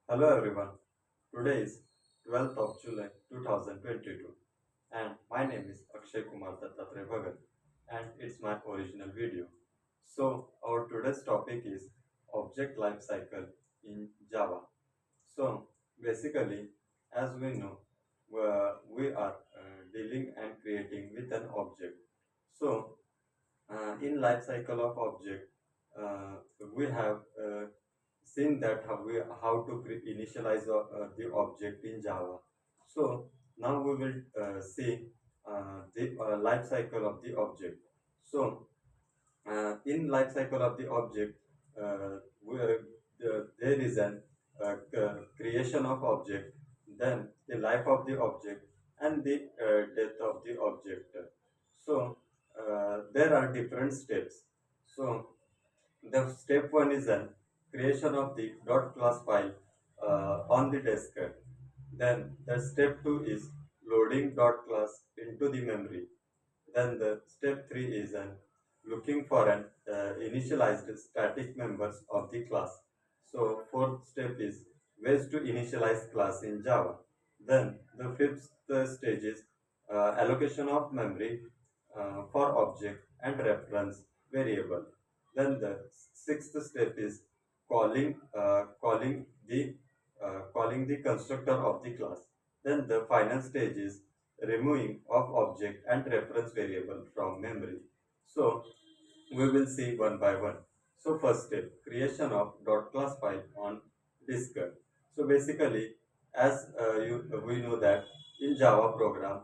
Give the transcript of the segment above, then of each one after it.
Hello everyone. Today is 12th of July 2022 and my name is Akshay Kumar Dattatre Bhagat and it's my original video. So our today's topic is object life cycle in Java. So basically, as we know, we are dealing and creating with an object. So in life cycle of object, uh, we have seen that how to initialize the object in Java. So now we will see the life cycle of the object. So in life cycle of the object, there is an creation of object, then the life of the object, and the death of the object. So there are different steps. So the step one is an creation of the dot class file on the disk. Then the step two is loading dot class into the memory. Then the step 3 is an looking for an initialized static members of the class. So fourth step is ways to initialize class in Java. Then the fifth stage is allocation of memory for object and reference variable. Then the sixth step is calling the constructor of the class. Then the final stage is removing of object and reference variable from memory. So we will see one by one. So first step, creation of dot class file on disk. So basically, as we know that in Java program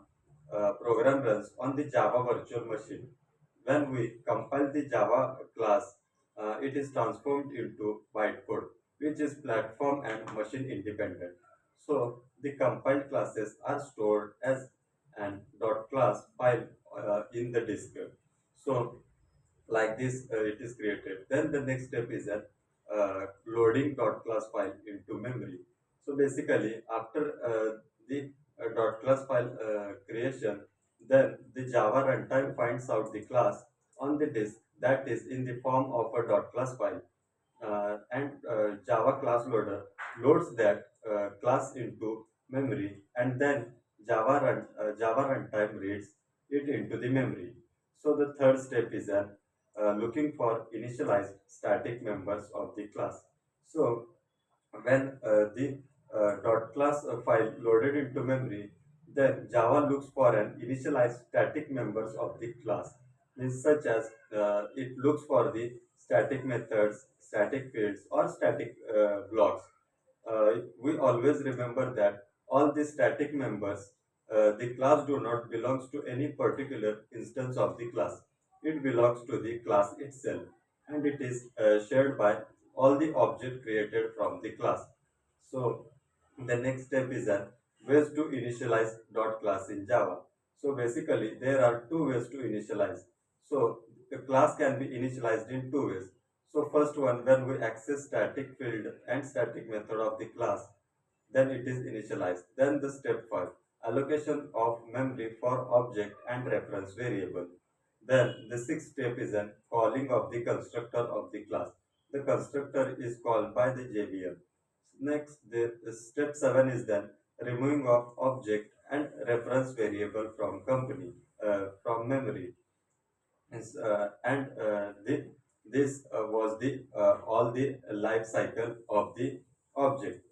runs on the Java virtual machine. When we compile the Java class, it is transformed into bytecode, which is platform and machine independent. So the compiled classes are stored as an dot class file in the disk. So like this it is created. Then the next step is that loading dot class file into memory. So basically after the dot class file creation, then the Java runtime finds out the class on the disk that is in the form of a dot class file, and Java class loader loads that class into memory, and then Java runtime reads it into the memory. So the third step is looking for initialized static members of the class. So when the dot class file loaded into memory, then Java looks for an initialized static members of the class, means such as it looks for the static methods, static fields, or static blocks. We always remember that all the static members, the class do not belongs to any particular instance of the class. It belongs to the class itself, and it is shared by all the object created from the class. So the next step is an ways to initialize dot class in Java. So basically there are two ways to initialize. So the class can be initialized in two ways. So first one, when we access static field and static method of the class, then it is initialized. Then the step 5, allocation of memory for object and reference variable. Then the sixth step is an calling of the constructor of the class. The constructor is called by the JVM. Next, the step 7 is then removing of object and reference variable from from memory. This was the all the life cycle of the object.